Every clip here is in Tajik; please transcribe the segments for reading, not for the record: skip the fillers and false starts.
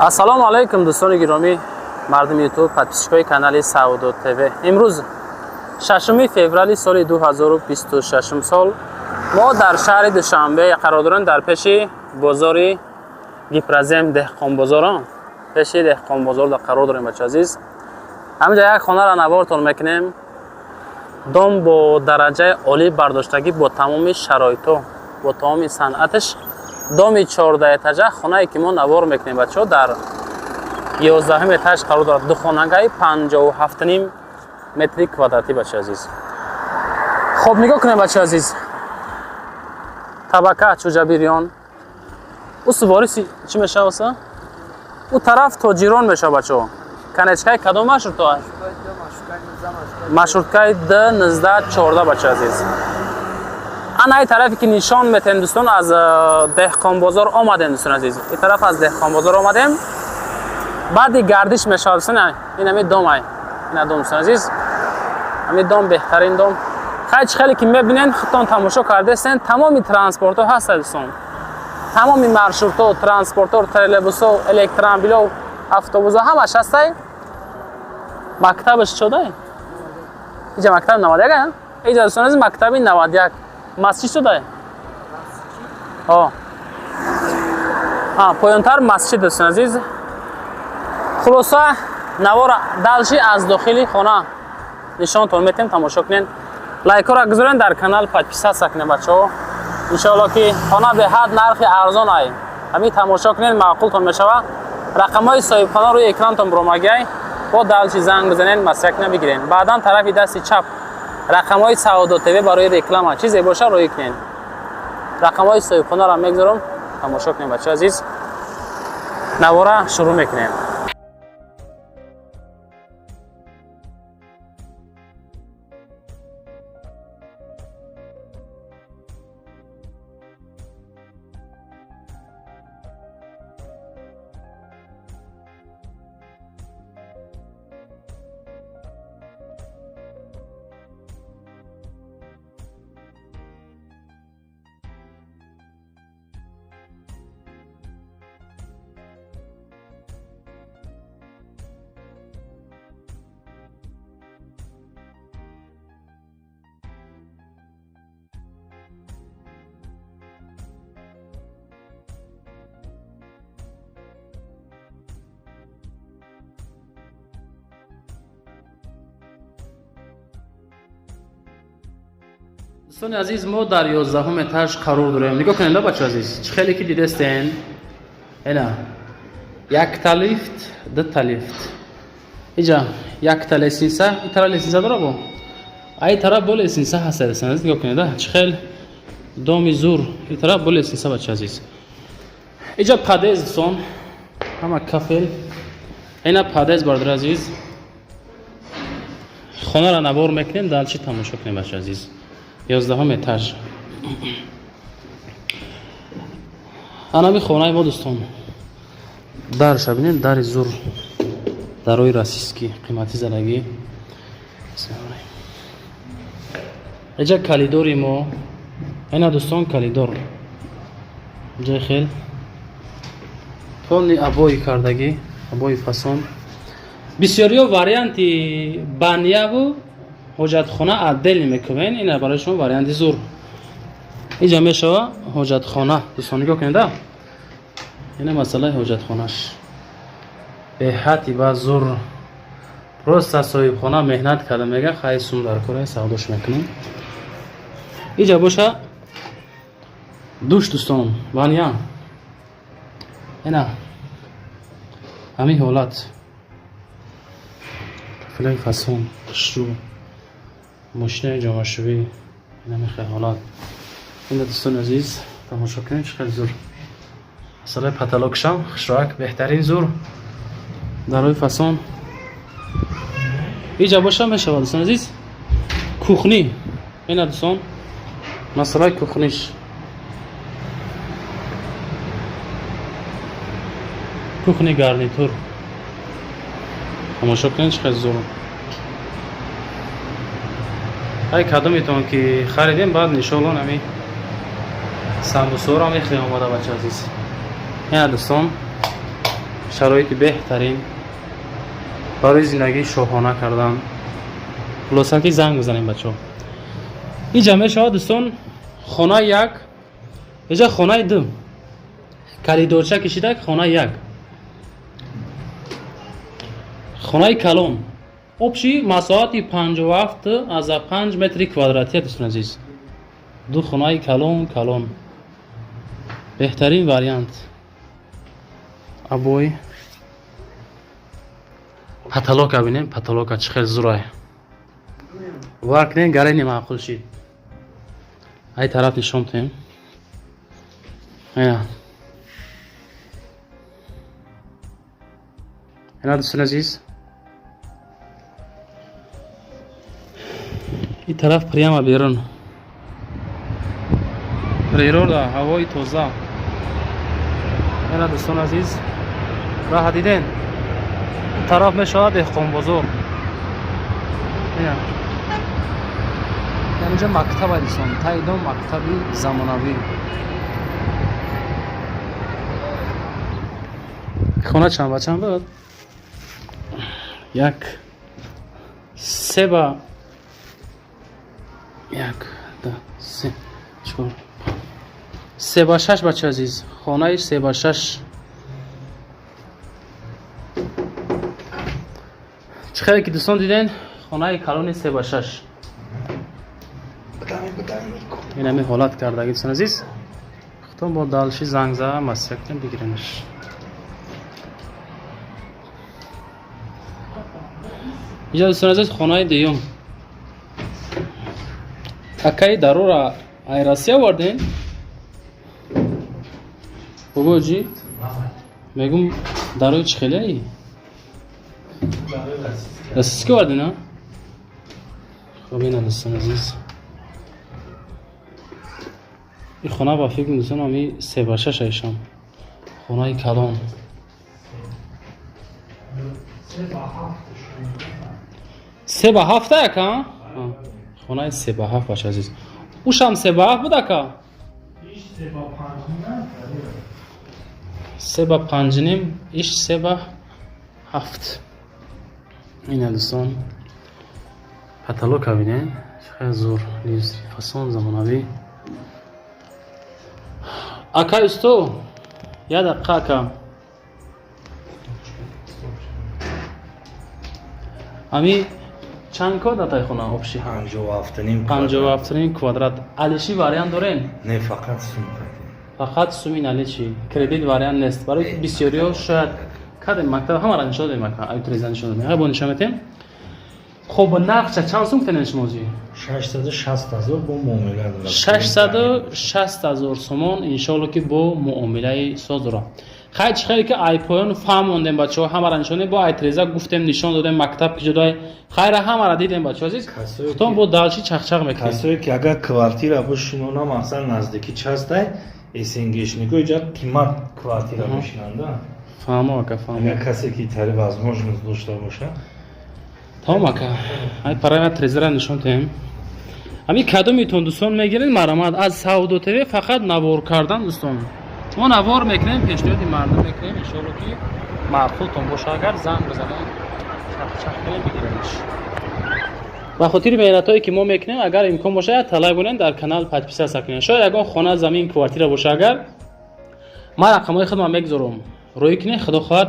ассалому алайкум дӯстони гиромӣ, мардуми ютуб, подписчикои канали Саудо ТВ. имрӯз 6 феврали соли 2026 сол мо дар шаҳри Душанбе қарор дорем, дар пеши бозори Гипразем деҳқонбозор, пеши деҳқонбозор қарор дорем. бачаҳо азиз, ҳаминҷа як хонаро навортон мекунем. дом бо дараҷаи олӣ бардоштагӣ, бо тамоми шароито, бо тамоми санъаташ, доми 14 этажа хонае ки мо навор мекунем бачаҳо, дар 11 этаж қарор дорад. духонагаи 57.5 метри квадратӣ бачаҳо азиз. хоб нигоҳ кунем бачаҳо азиз, табака чӯҷабирён усу вориси чӣ мешаваса? У тараф тоҷирон мешава бачаҳо. канечкаи кадом маршрутто аст? маршруткаи Д1914 бачаҳо азиз. ана ин тарафе ки нишон метем дӯстон, аз деҳқонбозор омадем дӯстон азиз. ин тараф аз деҳқонбозор омадем, баъди гардиш мешавад дӯстон. ин ҳамин дом ай, ин дом дӯстон азиз, ҳамин дом беҳтарин дом. хайчи хеле ки мебинен, худтон тамошо кардестен, тамоми транспортҳо ҳаста дӯстон. тамоми маршрутҳо, транспортҳо, троллейбусҳо, электромобилҳо, автобусҳо ҳамаш ҳастай. мактабаш чодай? иҷа мактаби 91 а? иҷа дӯстон азиз мактаби 91. масҷид шудай? поёнтар масҷид дӯстон азиз. хулоса навора далши аз дохили хона нишонтон метем, тамошо кунен. лайкора гузорен, дар канал подписатсия кунен бачаҳо. иншоалло ки хона беҳад нархи арзон ай. ҳамин тамошо кунен, маъқултон мешава. рақамҳои соҳибхона рӯи экрантон буромагиай. бо далши занг бизанен, масъакна бигирен. баъдан тарафи дасти чап рақамҳои Саудо ТВ барои реклама чизе боша рӯй кунен. рақамҳои соҳибхонаро мегузорам, тамошо кунем бачаҳо азиз. навора шурӯъ мекунем. дӯстони азиз, мо дар 11 этаж қарор дорем. нигоҳ кунед бачаҳо азиз, чӣ хеле ки дидестен. ина якта лифт, дута лифт. иҷа якта лесинса, ин тараф лесинса дора бо. ай тараф бо лесинса ҳаста дӯстон азиз. нигоҳ кунед, чӣ хел доми зур. ин тараф бо лесинса бачаҳо азиз. иҷа падез дӯстон, ҳама кафел. ина падез бардор азиз. хонара навор мекунем, далчи тамошо кунем бачаҳо азиз. 11 этаж. анами хонаи мо дӯстон. дарша бинед, дари зур, дарои расистки қимати задаги. иҷа калидори мо. ина дӯстон калидор. ҷои хел тони абои кардаги, абои фасон. бисёриё варианти баняву ҳоҷатхона отдельно мекунем. ина барои шумо варианти зур. иҷа мешава ҳоҷатхона. дӯстон нигоҳ кунед. ина масъалаи ҳоҷатхонаш беҳати ба зур. просто соҳибхона меҳнат карда, мега хай сум дар кораи савдош мекунем. иҷа боша душ дӯстон, ваня. ина ҳамин ҳолат тафилаи фасон, шрӯ, мошинаи ҷомашӯӣ, ина мехай ҳолат. ина дӯстони азиз, тамошо кунед чӣ хел зур. масъалаи паталокшам хушроак беҳтарин зур, дарои фасон. иҷа боша мешавад дӯстони азиз кухни. ина дӯстон масъалаи кухниш. кухни гарнитур. тамошо кунед чӣ хел зур. ай кадометон ки харидем, баъд иншоалло нами самбусоро мехоҳем омода бача азиз. ина дӯстон шароити беҳтарин барои зиндагии шоҳона кардан. хулоса ки занг бизанем бачаҳо. инҷа мешавад дӯстон хонаи як, инҷа хонаи ду, калидорча кишида хонаи як, хонаи калон. общи масоҳати 57.5 метри квадратия дӯстон азиз. ду хонаи калон беҳтарин вариант. абой паталока бинем, паталока чӣ хел зурай варкнем гарени маъқул шид. ай тараф нишон тем. ина дӯстон азиз, ин тараф прямо берун природа, ҳавои тоза. ина дӯстон азиз, раҳ диден тараф мешавад деҳқонбозор. инҷа мактаба дӯстон, тайдон мактаби замонавӣ. хона чанд ба чанд буд? як се ба як да се чор се ба шаш бача азиз. хонаи се ба шаш. чӣ хеле ки дӯстон диден хонаи калони се ба шаш. ин ҳамин ҳолат кардаги дӯстон азиз. худтон бо далши занг зада масяктен бигиренаш. инҷа дӯстон азиз хонаи дуюм. акаи дарора айраси аварден бобоҷи мегум дарои чӣ хелеи расиски авардена. хоб ина дӯстон азиз, ин хона ба фикр дӯстон ами се ба шаш аишам. хонаи калон се ба ҳафта яка. хонаи се ба ҳафт баша азиз. ушам се ба ҳафт буд ака. се ба панҷним, иш се ба ҳафт. ина дӯстон паталока бинен чӣ хел зур фасон замонавӣ. ака усто я дақиқа ака. ами чанд квадрат датай хона общи? 57 квадрат. алиши вариант дорем? Не, фақат сум. фақат суми наличи. кредит вариант нест. барои бисёриҳо шояд кадем мактаб ҳамара нишон додем ака, авториза нишон додем. ҳай бо нишон метем. хоб нақша чанд сум тенен шумози? 660,000 бо муомила дорад. 660,000 сомон иншоалло ки бо муомилаи соз дорад. хай чӣ хеле ки айпоён фаҳмондем бачаҳо, ҳамара нишонем, бо айтреза гуфтем, нишон додем, мактаб ки ҷудой хайра ҳамара дидем бачаҳо азиз. худтон бо далчи чахчақ мекунем. касое ки агар квартира бошинона масалан наздики частай эсенгешнико иҷа қимат квартира бошинанда. фаҳмо ака, фаҳмо. агар касе ки тари возможност дошта боша. тамом ака. ай параметрезара нишон тем. ами кадомитон дӯстон мегиред марамад аз Саудо ТВ фақат навор кардан дӯстон. мо навор мекунем, пешниҳоди мардум мекунем, иншоалло ки маъқултон боша. агар занг бизанем чахчақ кунем бигиремш. ба хотири меҳнатое ки мо мекунем, агар имкон боша талаб кунем дар канал подписатсия кунем. шояд ягон хона, замин, квартира боша, агар ман рақамҳои худам мегзорам, рӯй кунем. худо хоҳад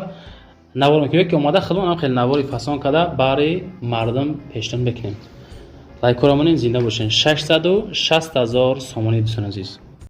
навор мекунем ки омада худмон ҳам хеле навори фасон када баъри мардум пешниҳод мекунем. лайкора монем, зинда бошен. 660,000 сомонӣ дӯстон азиз.